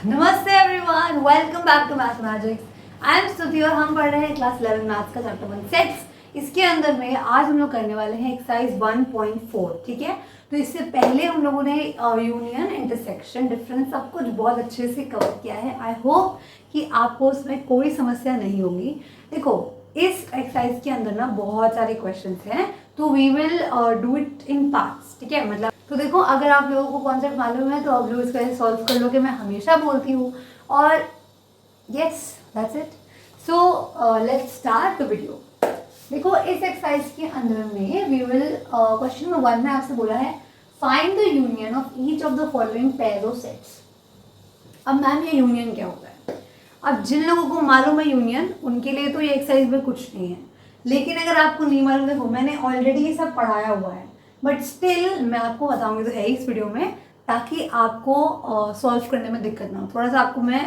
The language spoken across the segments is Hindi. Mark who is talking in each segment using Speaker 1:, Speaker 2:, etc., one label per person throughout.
Speaker 1: नमस्ते everyone, welcome back to math magics. I am Stuti और हम पढ़ रहे हैं क्लास 11 मैथ्स का चैप्टर 1 सेट्स। इसके अंदर में आज हम लोग करने वाले हैं एक्सरसाइज 1.4। ठीक है, तो इससे पहले हम लोगों ने यूनियन, इंटरसेक्शन, डिफरेंस सब कुछ बहुत अच्छे से कवर किया है। आई होप कि आपको उसमें कोई समस्या नहीं होगी। देखो, इस एक्सरसाइज के अंदर ना बहुत सारे क्वेश्चंस हैं, तो we will do it in parts. ठीक है, मतलब तो देखो, अगर आप लोगों को कॉन्सेप्ट मालूम है तो आप लोग इसको ऐसे सॉल्व कर लोगे, मैं हमेशा बोलती हूँ। और yes, that's it. So let's start the video. देखो, इस एक्सरसाइज के अंदर में वी विल क्वेश्चन नंबर 1 में आपसे बोला है find the union of each of the following pair of sets. अब मैम, ये यूनियन क्या होता है? अब जिन लोगों को मालूम है यूनियन, उनके लिए तो ये एक्सरसाइज में कुछ नहीं है। लेकिन अगर आपको नहीं मालूम, देखो मैंने ऑलरेडी ये सब पढ़ाया हुआ है, बट स्टिल मैं आपको बताऊंगी तो है इस वीडियो में, ताकि आपको सॉल्व करने में दिक्कत ना हो। थोड़ा सा आपको मैं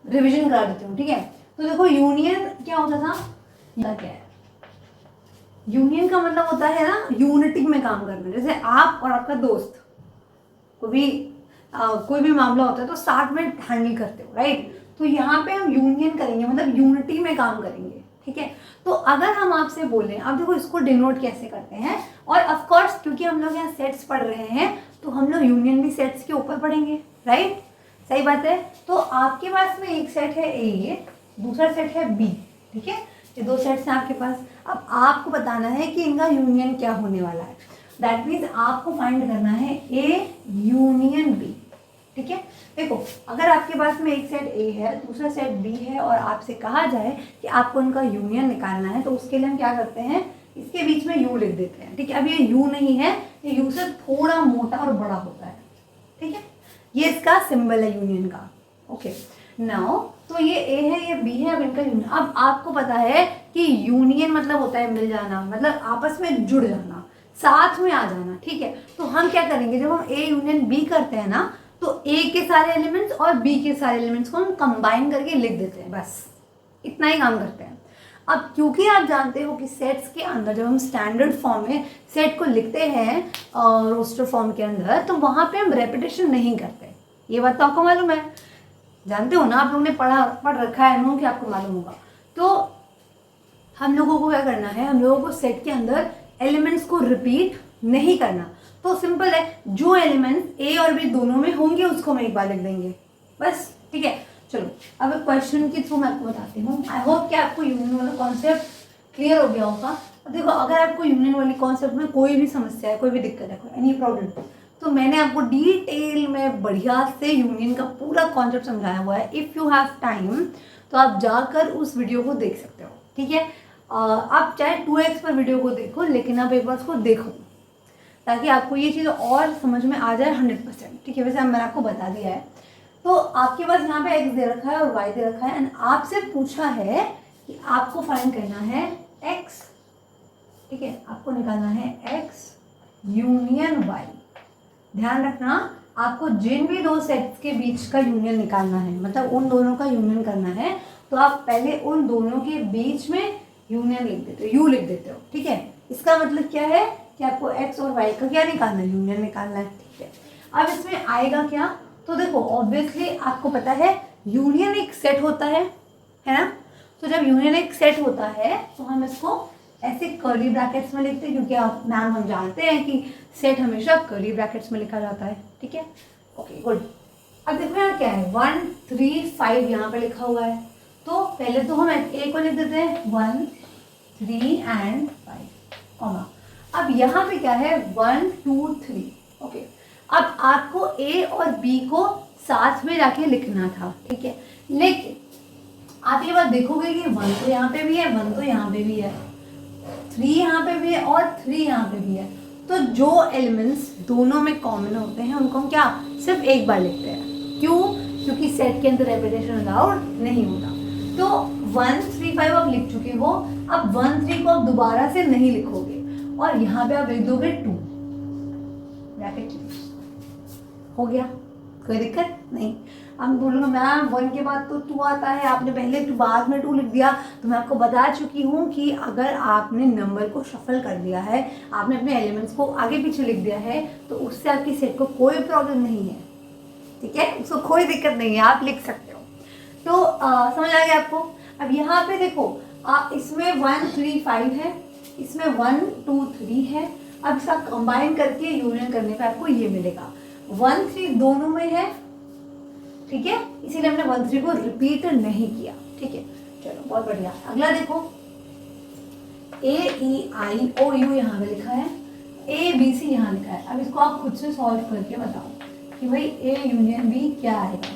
Speaker 1: रिवीजन करा देती हूँ। ठीक है, तो देखो यूनियन क्या होता था, क्या है यूनियन का मतलब होता है ना यूनिटी में काम करना। जैसे आप और आपका दोस्त कोई भी मामला होता है तो साथ में हैंडल करते हो, राइट? तो यहाँ पे हम यूनियन करेंगे, मतलब यूनिटी में काम करेंगे। ठीक है, तो अगर हम आपसे बोलें, अब देखो इसको डिनोट कैसे करते हैं, और ऑफ कोर्स क्योंकि हम लोग यहाँ सेट्स पढ़ रहे हैं तो हम लोग यूनियन भी सेट्स के ऊपर पढ़ेंगे, राइट? सही बात है। तो आपके पास में एक सेट है ए, दूसरा सेट है बी। ठीक है, ये दो सेट्स हैं आपके पास। अब आपको बताना है कि इनका यूनियन क्या होने वाला है। दैट मीन्स आपको फाइंड करना है ए यूनियन बी। ठीक है, देखो अगर आपके पास में एक सेट ए है, दूसरा सेट बी है, और आपसे कहा जाए कि आपको उनका यूनियन निकालना है, तो उसके लिए हम क्या करते हैं, इसके बीच में यू लिख देते हैं। ठीक है, अब ये यू नहीं है, ये यू से थोड़ा मोटा और बड़ा होता है। ठीक है, ये इसका सिंबल है यूनियन का। ओके, नाउ तो ये ए है, ये बी है, अब इनका यूनियन। अब आपको पता है कि यूनियन मतलब होता है मिल जाना, मतलब आपस में जुड़ जाना, साथ में आ जाना। ठीक है, तो हम क्या करेंगे, जब हम ए यूनियन बी करते हैं ना, तो ए के सारे एलिमेंट्स और बी के सारे एलिमेंट्स को हम कंबाइन करके लिख देते हैं, बस इतना ही काम करते हैं। अब क्योंकि आप जानते हो कि सेट्स के अंदर जब हम स्टैंडर्ड फॉर्म में सेट को लिखते हैं रोस्टर फॉर्म के अंदर, तो वहाँ पे हम रेपिटेशन नहीं करते। ये बात तो आपको मालूम है, जानते हो ना, आप लोगों ने पढ़ रखा है नो, कि आपको मालूम होगा। तो हम लोगों को क्या करना है, हम लोगों को सेट के अंदर एलिमेंट्स को रिपीट नहीं करना। तो सिंपल है, जो एलिमेंट्स ए और बी दोनों में होंगे उसको हम एक बार लिख देंगे, बस। ठीक है, चलो अब क्वेश्चन के थ्रू मैं आपको बताती हूँ। आई होप कि आपको यूनियन वाला कॉन्सेप्ट क्लियर हो गया होगा। अब देखो, अगर आपको यूनियन वाली कॉन्सेप्ट में कोई भी समस्या है, कोई भी दिक्कत है, कोई एनी प्रॉब्लम, तो मैंने आपको डिटेल में बढ़िया से यूनियन का पूरा कॉन्सेप्ट समझाया हुआ है। इफ़ यू हैव टाइम तो आप जाकर उस वीडियो को देख सकते हो। ठीक है, आप चाहे 2x पर वीडियो को देखो, लेकिन आप एक बार उसको देखो ताकि आपको ये चीज़ और समझ में आ जाए 100%। ठीक है, वैसे मैंने आपको बता दिया है। तो आपके पास यहाँ पे x दे रखा है और y दे रखा है, एंड आपसे पूछा है कि आपको फाइंड करना है x। ठीक है, आपको निकालना है x यूनियन y। ध्यान रखना, आपको जिन भी दो सेट्स के बीच का यूनियन निकालना है, मतलब उन दोनों का यूनियन करना है, तो आप पहले उन दोनों के बीच में यूनियन लिख देते हो, यू लिख देते हो। ठीक है, इसका मतलब क्या है कि आपको x और y का क्या निकालना है, यूनियन निकालना है। ठीक है, अब इसमें आएगा क्या, तो देखो ऑब्वियसली आपको पता है यूनियन एक सेट होता है ना? तो जब यूनियन एक सेट होता है तो हम इसको ऐसे कर्ली ब्रैकेट्स में लिखते हैं, क्योंकि आप मैम हम जानते हैं कि सेट हमेशा कर्ली ब्रैकेट्स में लिखा जाता है। ठीक है, ओके गुड। अब देखो यहाँ क्या है, 1 3 5 यहाँ पे लिखा हुआ है, तो पहले तो हम ए को लिख देते हैं 1 3 एंड 5 कॉमा। अब यहाँ पे क्या है 1 2 3। ओके, अब आपको ए और बी को साथ में जाके लिखना था। ठीक है, लेकिन आप ये बात देखोगे कि 1 तो यहाँ पे भी है, 1 तो यहाँ पे भी है, 3 यहाँ पे भी है और 3 यहाँ पे भी है। तो जो एलिमेंट्स दोनों में कॉमन होते हैं उनको हम क्या सिर्फ एक बार लिखते हैं। क्यों? क्योंकि सेट के अंदर रेपिटेशन अलाउड नहीं होता। तो 1 3 5 आप लिख चुके हो, अब 1 3 को आप दोबारा से नहीं लिखोगे, और यहाँ पे आप लिख दोगे 2 ब्रैकेट। हो गया, कोई दिक्कत नहीं। अब बोलूँगा मैम 1 के बाद तो 2 आता है, आपने पहले बाद में 2 लिख दिया। तो मैं आपको बता चुकी हूँ कि अगर आपने नंबर को शफल कर दिया है, आपने अपने एलिमेंट्स को आगे पीछे लिख दिया है, तो उससे आपकी सेट को कोई प्रॉब्लम नहीं है। ठीक है, उसको कोई दिक्कत नहीं है, आप लिख सकते हो। तो समझ आ गया आपको। अब यहाँ पे देखो इसमें 1 3 5 है, इसमें 1 2 3 है। अब इसका कंबाइन करके यूनियन करने पे आपको ये मिलेगा। 1 3 दोनों में है, ठीक है, इसीलिए हमने 1 3 को रिपीट नहीं किया। ठीक है, चलो बहुत बढ़िया। अगला देखो AEIOU यहाँ पे लिखा है, ABC यहाँ लिखा है। अब इसको आप खुद से सॉल्व करके बताओ कि भाई A यूनियन B क्या आएगा,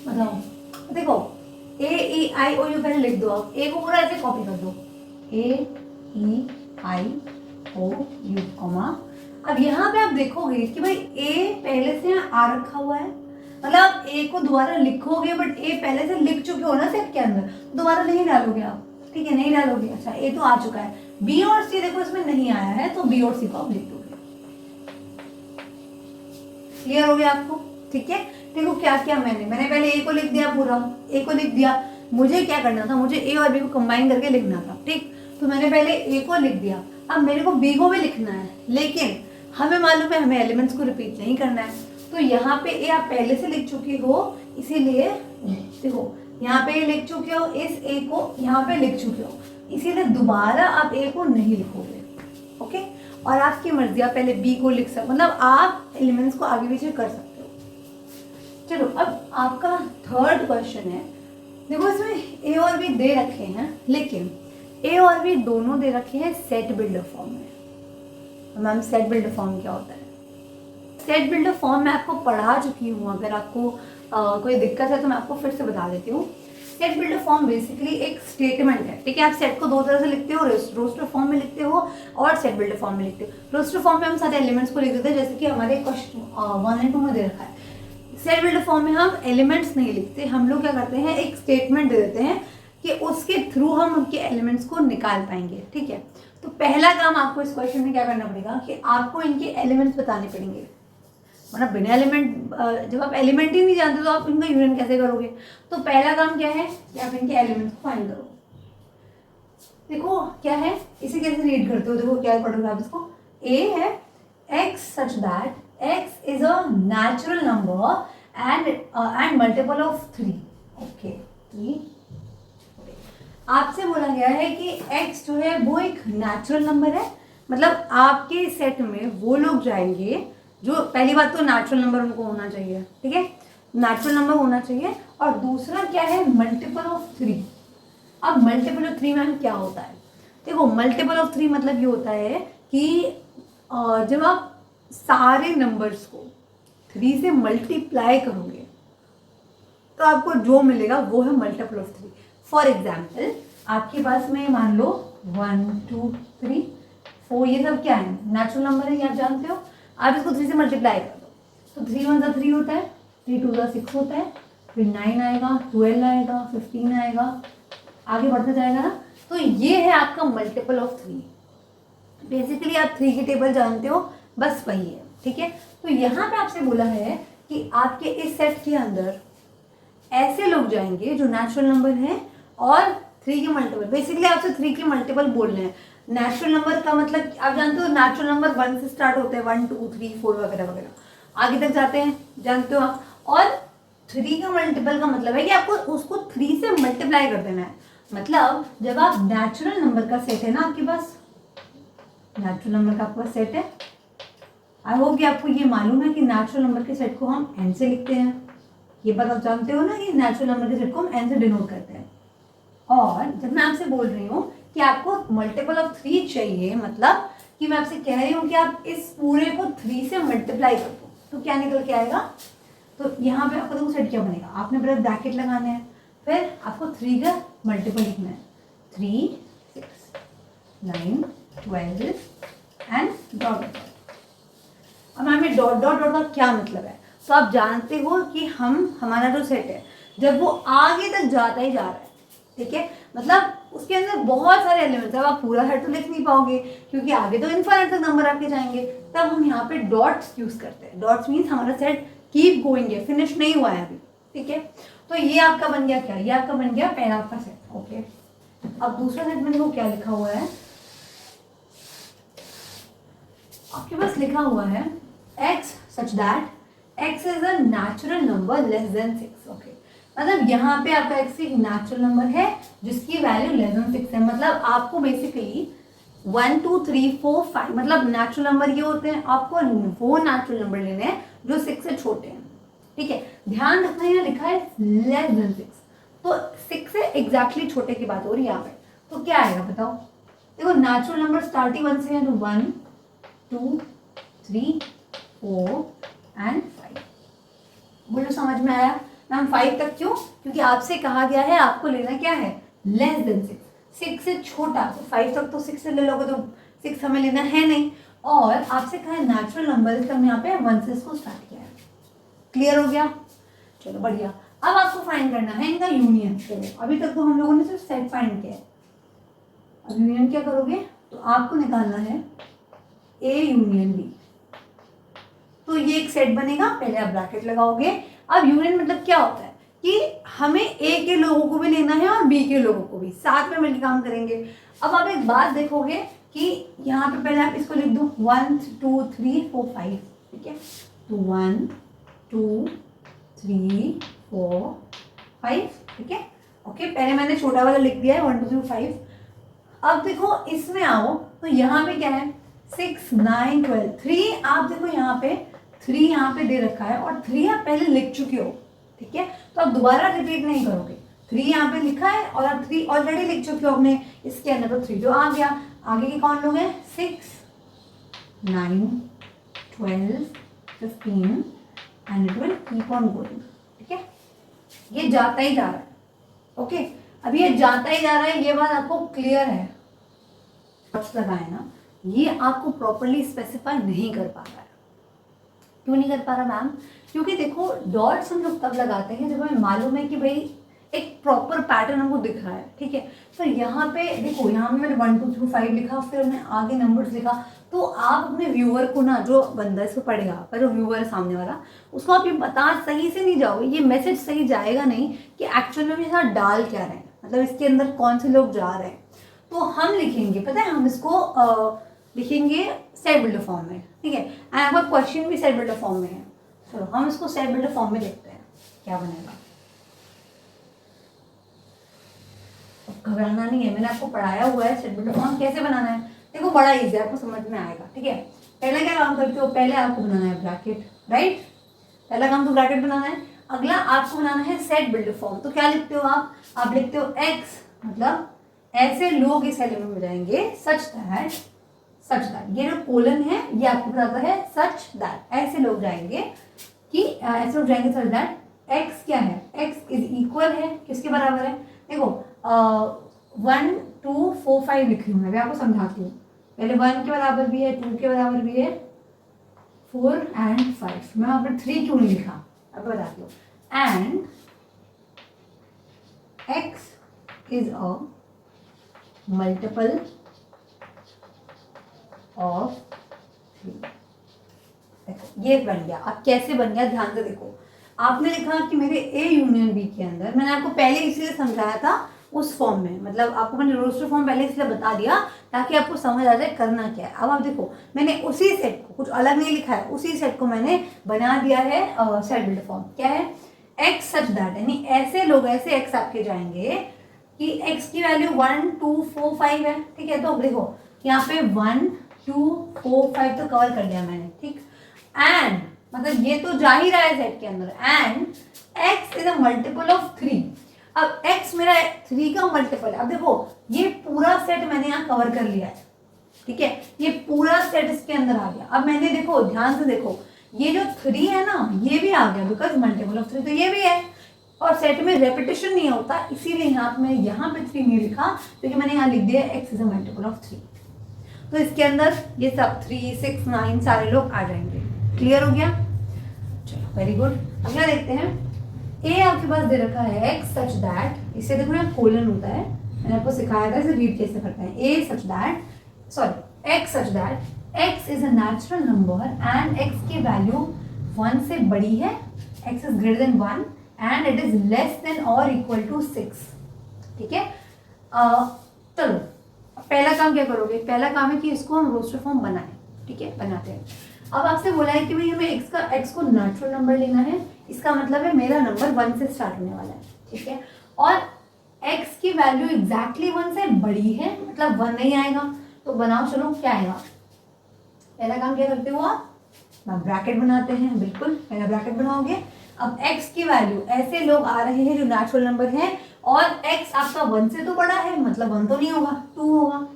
Speaker 1: बताओ। देखो AEIOU पहले लिख दो, आप A को पूरा ऐसे कॉपी कर दो, AEIOU कॉमा। अब यहाँ पे आप देखोगे कि भाई A पहले से यहाँ आ रखा हुआ है, मतलब आप A को दोबारा लिखोगे बट A पहले से लिख चुके हो ना सेट के अंदर, दोबारा नहीं डालोगे आप, ठीक है, नहीं डालोगे। अच्छा A तो आ चुका है, B और C देखो इसमें नहीं आया है, तो B और C को आप लिख दोगे। क्लियर हो गया आपको? ठीक है, देखो क्या किया मैंने पहले A को लिख दिया, पूरा A को लिख दिया। मुझे क्या करना था, मुझे A और B को कंबाइन करके लिखना था, ठीक। तो मैंने पहले A को लिख दिया, अब मेरे को B को भी लिखना है, लेकिन हमें मालूम है हमें एलिमेंट्स को रिपीट नहीं करना है। तो यहाँ पे A आप पहले से लिख चुके हो, इसीलिए देखो यहाँ पे लिख चुके हो, इस A को यहाँ पे लिख चुके हो, इसीलिए दोबारा आप A को नहीं लिखोगे। ओके, और आपकी मर्जी, आप पहले B को लिख सकते, मतलब आप एलिमेंट्स को आगे पीछे कर सकते हो। चलो अब आपका थर्ड क्वेश्चन है। देखो इसमें A और B दे रखे हैं, लेकिन A और B दोनों दे रखे हैं सेट बिल्डर फॉर्म में। मैम सेट बिल्डर फॉर्म क्या होता है? सेट बिल्डर फॉर्म मैं आपको पढ़ा चुकी हूँ, अगर आपको कोई दिक्कत है तो मैं आपको फिर से बता देती हूँ। सेट बिल्डर फॉर्म बेसिकली एक स्टेटमेंट है, ठीक है। आप सेट को दो तरह से लिखते हो, रोस्टर फॉर्म में लिखते हो और सेट बिल्डर फॉर्म में लिखते हो। रोस्टर फॉर्म में हम सारे एलिमेंट्स को लिख देते हैं, जैसे कि हमारे क्वेश्चन 1 और 2 में दे रखा है। सेट बिल्डर फॉर्म में हम एलिमेंट्स नहीं लिखते, हम लोग क्या करते हैं, एक स्टेटमेंट दे देते हैं कि उसके थ्रू हम उनके एलिमेंट्स को निकाल पाएंगे, ठीक है। तो पहला काम आपको इस क्वेश्चन में क्या करना पड़ेगा कि आपको इनके एलिमेंट्स बताने पड़ेंगे, मतलब बिना एलिमेंट, जब आप एलिमेंट ही नहीं जानते तो आप इनका यूनियन कैसे करोगे। तो पहला काम क्या है कि आप इनके एलिमेंट्स को फाइंड करो। देखो क्या है, इसे कैसे रीड करते हो, देखो क्या पढ़ोगे आप इसको। A है x such that x is a natural number and multiple of 3. Okay, 3। आपसे बोला गया है कि x जो है वो एक नेचुरल नंबर है, मतलब आपके सेट में वो लोग जाएंगे जो, पहली बात तो नेचुरल नंबर उनको होना चाहिए, ठीक है, नेचुरल नंबर होना चाहिए। और दूसरा क्या है, मल्टीपल ऑफ 3। अब मल्टीपल ऑफ 3 मैम क्या होता है? देखो मल्टीपल ऑफ 3 मतलब ये होता है कि जब आप सारे नंबर्स को 3 से मल्टीप्लाई करोगे तो आपको जो मिलेगा वो है मल्टीपल ऑफ 3। फॉर एग्जाम्पल आपके पास में मान लो 1 2 3 4, ये सब क्या है, नेचुरल नंबर है, ये आप जानते हो। आप इसको 3 से मल्टीप्लाई कर दो तो 3 1 3 होता है, 3 2 6 होता है, फिर 9 आएगा, 12 आएगा, 15 आएगा, आगे बढ़ते जाएगा ना। तो ये है आपका मल्टीपल ऑफ 3। बेसिकली आप 3 की टेबल जानते हो, बस वही है, ठीक है। तो यहाँ पे आपसे बोला है कि आपके इस सेट के अंदर ऐसे लोग जाएंगे जो नेचुरल नंबर हैं और 3 के मल्टीपल, बेसिकली आपसे 3 के मल्टीपल बोलने हैं। नेचुरल नंबर का मतलब आप जानते हो, नेचुरल नंबर 1 से स्टार्ट होते हैं, 1 2 3 4 वगैरह वगैरह, आगे तक जाते हैं, जानते हो आप। और 3 का मल्टीपल का मतलब है कि आपको उसको 3 से मल्टीप्लाई कर देना है। मतलब जब आप नेचुरल नंबर का सेट है ना आपके पास, नेचुरल नंबर का आपके पास सेट है, आई होप कि आपको ये मालूम है कि नेचुरल नंबर के सेट को हम n से लिखते हैं। ये बात आप जानते हो ना कि नेचुरल नंबर के सेट को हम n से डिनोट करते हैं। और जब मैं आपसे बोल रही हूँ कि आपको मल्टीपल ऑफ 3 चाहिए, मतलब कि मैं आपसे कह रही हूँ कि आप इस पूरे को 3 से मल्टीप्लाई कर दो, तो क्या निकल के आएगा। तो यहाँ पे आपका देखो सेट क्या बनेगा, आपने पहले ब्रैकेट लगाने हैं, फिर आपको 3 का मल्टीपल लिखना है, 3 6 9 12 एंड डॉट। अब मैम डॉट डॉट डॉट का क्या मतलब है, तो आप जानते हो कि हमारा जो सेट है जब वो आगे तक जाता ही जा रहा है, ठीक है, मतलब उसके अंदर बहुत सारे एलिमेंट्स हैं, आप पूरा सेट तो लिख नहीं पाओगे क्योंकि आगे तो इनफाइनाइट तक नंबर आपके जाएंगे, तब हम यहाँ पे डॉट्स यूज करते हैं। डॉट्स मीन्स हमारा सेट कीप गोइंग है, फिनिश नहीं हुआ है अभी, ठीक है। तो ये आपका बन गया क्या, ये आपका बन गया पहला आपका सेट, ओके। अब दूसरा सेट में देखो क्या लिखा हुआ है, आपके पास लिखा हुआ है x such that x is a natural number less than 6। Okay, मतलब यहाँ पे आपका x एक नेचुरल नंबर है जिसकी वैल्यू लेस देन 6 है। मतलब आपको बेसिकली 1 2 3 4 5 मतलब नेचुरल नंबर ये होते हैं, आपको वो नेचुरल नंबर लेने हैं जो 6 से छोटे हैं। ठीक है, ध्यान रखना यहाँ लिखा है लेस देन 6, तो 6 से एग्जैक्टली छोटे की बात हो रही है यहाँ पे। तो क्या आएगा बताओ? देखो नेचुरल नंबर स्टार्टिंग 1 से है, तो 1 2 3 4 एंड 5। बोलो समझ में आया? मैम 5 तक क्यों? क्योंकि आपसे कहा गया है आपको लेना क्या है? लेस देन 6, 6 से छोटा। तो 5 तक तो 6 से ले लोगे तो 6 हमें लेना है नहीं, और आपसे कहा है नेचुरल नंबर, इसलिए हम यहाँ पे 1 से इसको स्टार्ट किया है। क्लियर हो गया? चलो बढ़िया। अब आपको फाइंड करना है इनका यूनियन। चलो अभी तक तो हम लोगों ने सिर्फ सेट फाइंड किया है, अब यूनियन क्या करोगे? तो आपको निकालना है ए यूनियन बी। तो ये एक सेट बनेगा, पहले आप ब्रैकेट लगाओगे। अब यूनियन मतलब क्या होता है कि हमें ए के लोगों को भी लेना है और बी के लोगों को भी, साथ में मिलकर काम करेंगे। अब आप एक बात देखोगे कि यहाँ पे पहले आप इसको लिख दो 1 2 3 4 5। ठीक है, तो 1 2 3 4 5। ठीक है, ओके, पहले मैंने छोटा वाला लिख दिया है 1 2 3 5। अब देखो इसमें आओ, तो यहाँ पे क्या है? 6 9 12 3। आप देखो यहाँ पे 3 यहाँ पे दे रखा है और 3 आप पहले लिख चुके हो। ठीक है, तो आप दोबारा रिपीट नहीं करोगे। 3 यहाँ पे लिखा है और आप 3 ऑलरेडी लिख चुके हो अपने इसके अंदर, तो 3 जो आ गया। आगे के कौन लोग हैं? 6 9 12 15 एंड 12, कीप ऑन गोइंग। ठीक है, ये जाता ही जा रहा है। ओके, अब ये जाता ही जा रहा है, ये बात आपको क्लियर है? लगाए ना, ये आपको प्रॉपरली स्पेसिफाई नहीं कर पा रहा है। क्यों नहीं कर पा रहा मैम? क्योंकि देखो डॉट्स हम लोग तब लगाते हैं जब हमें मालूम है कि भाई एक प्रॉपर पैटर्न हमको दिख रहा है। ठीक है, तो यहाँ पे देखो, यहाँ पे मैंने 1 2 3 5 लिखा, फिर हमने आगे नंबर्स लिखा। तो आप अपने व्यूअर को ना, जो बंदा इसको पढ़ेगा पर जो व्यूअर है सामने वाला, उसको आप ये बता सही से नहीं जाओगे, ये मैसेज सही जाएगा नहीं कि एक्चुअल में यहाँ डाल क्या रहे हैं, मतलब इसके अंदर कौन से लोग जा रहे हैं। तो हम लिखेंगे, पता है हम इसको लिखेंगे सेट बिल्डर फॉर्म में। ठीक है, एंड आपका क्वेश्चन भी सेट बिल्डर फॉर्म में है। चलो हम इसको सेट बिल्डर फॉर्म में देखते हैं क्या बनेगा। घबराना नहीं है, मैंने आपको पढ़ाया हुआ है सेट बिल्डर फॉर्म कैसे बनाना है। देखो बड़ा इजी है, आपको समझ में आएगा। ठीक है, पहले क्या काम करते हो? पहले आपको बनाना है ब्रैकेट, राइट? पहला काम तो ब्रैकेट बनाना है। अगला आपको बनाना है सेट बिल्डर फॉर्म। तो क्या लिखते हो आप लिखते हो x, मतलब ऐसे लोग इस एलिमेंट में जाएंगे सच दैट, ये जो कोलन है ये आपको बताता है सच दैट, ऐसे लोग जाएंगे कि ऐसे लोग जाएंगे सच दैट x क्या है? x इज इक्वल है, किसके बराबर है? देखो 1 2 4 5 लिख रही हूँ मैं, आपको समझाती हूँ। पहले 1 के बराबर भी है, 2 के बराबर भी है, 4 एंड 5। मैं वहाँ पर 3 क्यों नहीं लिखा अब बताती हूँ। And x is a multiple of 3। ये बन गया। अब कैसे बन गया ध्यान से देखो। आपने लिखा कि मेरे ए यूनियन बी के अंदर, मैंने आपको पहले इसलिए समझाया था उस फॉर्म में, मतलब आपको मैंने रोस्टर फॉर्म पहले इसलिए बता दिया ताकि आपको समझ आ जाए करना क्या है। अब आप देखो, मैंने उसी सेट को, कुछ अलग नहीं लिखा है, उसी सेट को मैंने बना दिया है सेट बिल्डर फॉर्म। क्या है? एक्स सच दैट, यानी ऐसे लोग, ऐसे एक्स आपके जाएंगे कि एक्स की वैल्यू 1 2 4 5 है। ठीक है, तो देखो यहाँ पे 1 2 4 5 तो कवर कर लिया मैंने। ठीक, एंड मतलब ये तो जा ही रहा है सेट के अंदर, and x is a multiple of 3। अब x मेरा 3 का मल्टीपल है। अब देखो ये पूरा सेट मैंने यहाँ कवर कर लिया है। ठीक है, ये पूरा सेट इसके अंदर आ गया। अब मैंने देखो ध्यान से देखो, ये जो 3 है ना, ये भी आ गया बिकॉज मल्टीपल ऑफ 3, तो ये भी है। और सेट में रेपिटेशन नहीं होता, इसीलिए यहाँ पे मैंने यहाँ पे 3 नहीं लिखा, क्योंकि मैंने यहाँ लिख दिया x is a multiple of 3। तो इसके अंदर ये सब 3 6 9 सारे लोग आ जाएंगे। क्लियर हो गया? चलो वेरी गुड। अगला देखते हैं। ए आपके पास दे रखा है x सच दैट, इसे देखो यहाँ कोलन होता है, मैंने आपको सिखाया था इसे रीड कैसे करते हैं। A such that, sorry x such that x is a natural number and x की वैल्यू 1 से बड़ी है, x is greater than 1 and it is less than और इक्वल टू 6। ठीक है, चलो पहला काम क्या करोगे? पहला काम है कि इसको हम रोस्टर फॉर्म बनाएं। ठीक है, बनाते हैं। अब आपसे बोला है कि भाई हमें एक्स को नेचुरल नंबर लेना है, इसका मतलब है मेरा नंबर 1 से स्टार्ट होने वाला है, ठीक है, और x की वैल्यू एग्जैक्टली 1 से बड़ी है, मतलब 1 नहीं आएगा, तो बनाओ चलो क्या आएगा। पहला काम क्या करते हो आप, ब्रैकेट बनाते हैं, बिल्कुल पहला ब्रैकेट बनाओगे। अब x की वैल्यू, ऐसे लोग आ रहे हैं जो नेचुरल नंबर है और x आपका 1 से तो बड़ा है, मतलब 1 तो नहीं होगा, 2 होगा,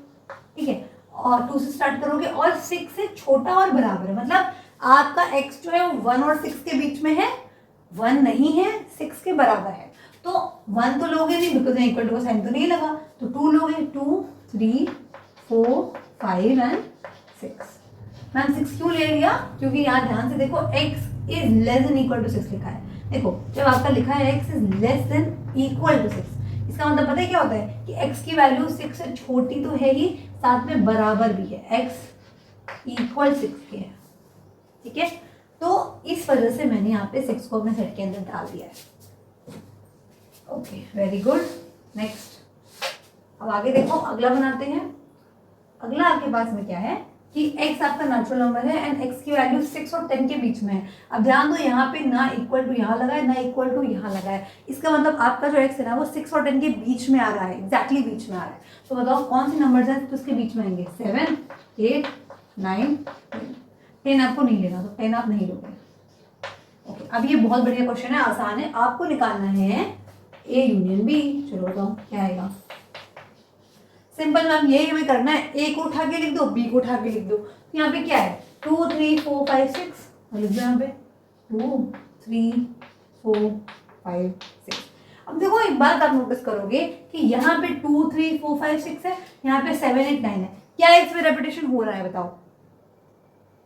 Speaker 1: ठीक है, और 2 से स्टार्ट करोगे और 6 से छोटा और बराबर है, मतलब आपका x जो है वो 1 और 6 के बीच में है, 1 नहीं है, 6 के बराबर है, तो 1 तो लोगे नहीं बिकॉज इक्वल टू का साइन तो नहीं लगा, तो 2 लोगे, 2 3 4 5 एंड 6। मैम 6 क्यों ले लिया, क्योंकि यहाँ ध्यान से देखो x is less than equal to 6 लिखा है। देखो जब आपका लिखा है x is less than equal to 6, इसका मतलब पता है क्या होता है कि x की वैल्यू 6 से छोटी तो है ही, साथ में बराबर भी है, x इक्वल 6 के है, ठीक है, तो इस वजह से मैंने यहाँ पे 6 को अपने सेट के अंदर डाल दिया है। Okay very good, next. अब आगे देखो, अगला बनाते हैं। अगला आपके पास में क्या है कि x आपका नेचुरल नंबर है एंड x की वैल्यू 6 और 10 के बीच में है। अब ध्यान दो, यहाँ पे ना इक्वल टू यहाँ लगा है, ना इक्वल टू यहाँ लगा है, इसका मतलब आपका जो x है ना वो 6 और 10 के बीच में आ रहा है, एग्जैक्टली बीच में आ रहा है। तो बताओ कौन से नंबर हैं तो उसके बीच में आएंगे, 7 8 9 10 आपको नहीं लेना, तो 10 आप नहीं लोगे। ओके, अब ये बहुत बढ़िया क्वेश्चन है, आसान है, आपको निकालना है A यूनियन B। चलो बताओ क्या आएगा। सिंपल मैम यही हमें करना है, ए को उठा के लिख दो, बी को उठा के लिख दो। तो यहाँ पे क्या है 2 3 4 5 6, लिख दो यहाँ पे 2 3 4 5 6। अब देखो एक बात आप नोटिस करोगे कि यहाँ पे 2 3 4 5 6 है, यहाँ पे 7 8 9 है, क्या इसमें रेपिटेशन हो रहा है बताओ,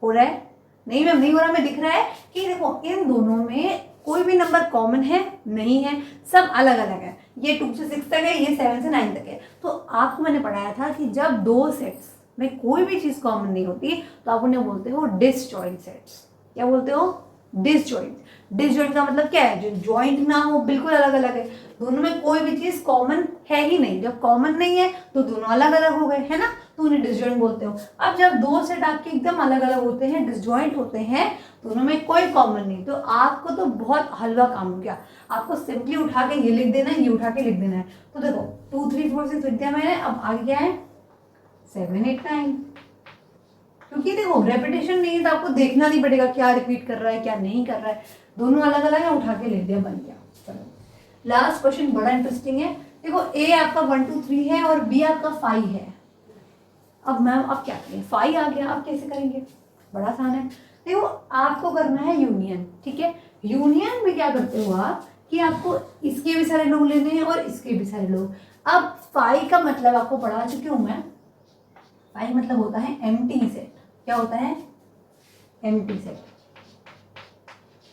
Speaker 1: हो रहा है? नहीं मैम नहीं हो रहा, हमें दिख रहा है कि देखो इन दोनों में कोई भी नंबर कॉमन है नहीं है, सब अलग अलग है, ये 2 से 6 तक है, ये 7 से 9 तक है। तो आपको मैंने पढ़ाया था कि जब दो सेट्स में कोई भी चीज कॉमन नहीं होती तो आप उन्हें बोलते हो डिसजॉइंट सेट्स। क्या बोलते हो? डिसजॉइंट। डिसजॉइंट का मतलब क्या है, जो जॉइंट ना हो, बिल्कुल अलग अलग है, दोनों में कोई भी चीज कॉमन है ही नहीं। जब कॉमन नहीं है तो दोनों अलग अलग हो गए, है ना, तो उन्हें डिसजॉइंट बोलते हो। अब जब दो सेट आपके एकदम अलग अलग होते हैं, डिसजॉइंट होते हैं, दोनों में कोई कॉमन नहीं, तो आपको तो बहुत हलवा काम हो गया, आपको सिंपली उठा के ये लिख देना है, ये उठा के लिख देना है। तो देखो 2 3 4 6 लिख दिया मैंने, अब आगे क्या है 7 8 9, क्योंकि देखो रेपिटेशन नहीं है तो आपको देखना नहीं पड़ेगा क्या रिपीट कर रहा है क्या नहीं कर रहा है, दोनों अलग अलग है, उठा के लिख दिया, बन गया। चलो लास्ट क्वेश्चन बड़ा इंटरेस्टिंग है। देखो ए आपका 1 2 3 है और बी आपका 5 है। अब मैम अब क्या करें, 5 आ गया, अब कैसे करेंगे, बड़ा आसान है। देखो आपको करना है यूनियन, ठीक है, यूनियन में क्या करते हो आप कि आपको इसके भी सारे लोग लेने हैं और इसके भी सारे लोग। अब 5 का मतलब आपको पढ़ा चुकी हूँ मैं, 5 मतलब होता है एम्प्टी सेट। क्या होता है? एम्प्टी सेट,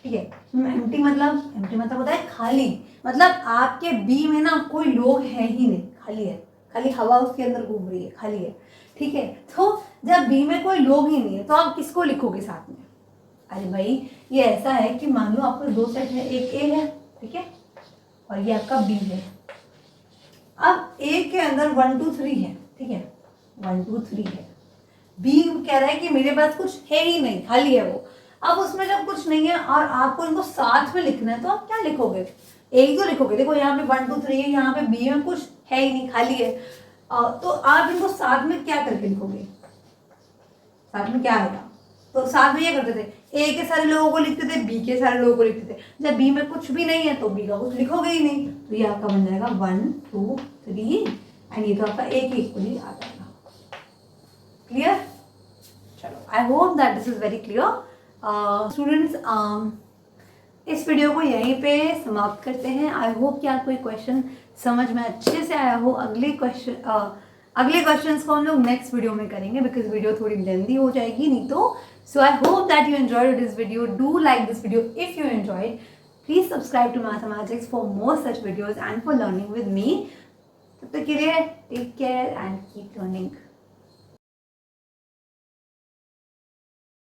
Speaker 1: ठीक है। एम्प्टी मतलब होता है खाली, मतलब आपके बी में ना कोई लोग है ही नहीं, खाली है, खाली हवा उसके अंदर घूम रही है, खाली है, ठीक है। तो जब बी में कोई लोग ही नहीं है तो आप किसको लिखोगे साथ में? अरे भाई ये ऐसा है कि मान लो आपको दो सेट है, एक ए है, ठीक है, और ये आपका बी है। अब ए के अंदर 1 2 3 है, ठीक है, 1 2 3 है, बी कह रहा है कि मेरे पास कुछ है ही नहीं, खाली है वो। अब उसमें जब कुछ नहीं है और आपको इनको साथ में लिखना है तो आप क्या लिखोगे? एक तो लिखोगे, देखो यहाँ पे 1 2 3 है, यहाँ पे बी में कुछ है ही नहीं, खाली है, तो आप इनको साथ में क्या करके लिखोगे? साथ में क्या आएगा? तो साथ में ये करते थे, ए के सारे लोगों को लिखते थे, बी के सारे लोगों को लिखते थे। जब बी में कुछ भी नहीं है तो बी का कुछ लिखोगे ही नहीं, तो ये आपका बन जाएगा 1 2 3 एंड ये तो आपका ए के इक्वली आ जाएगा। क्लियर? चलो आई hope that this is very clear. Students इस वीडियो को यहीं पे समाप्त करते हैं। आई होप कि आपको ये क्वेश्चन समझ में अच्छे से आया हो। अगले क्वेश्चंस को हम लोग नेक्स्ट वीडियो में करेंगे बिकॉज वीडियो थोड़ी लेंदी हो जाएगी नहीं तो। So I hope that you enjoyed this video. Do like this video if you enjoyed. Please subscribe to mathematics for more such videos and for learning with me. तब तक के लिए take care and keep learning.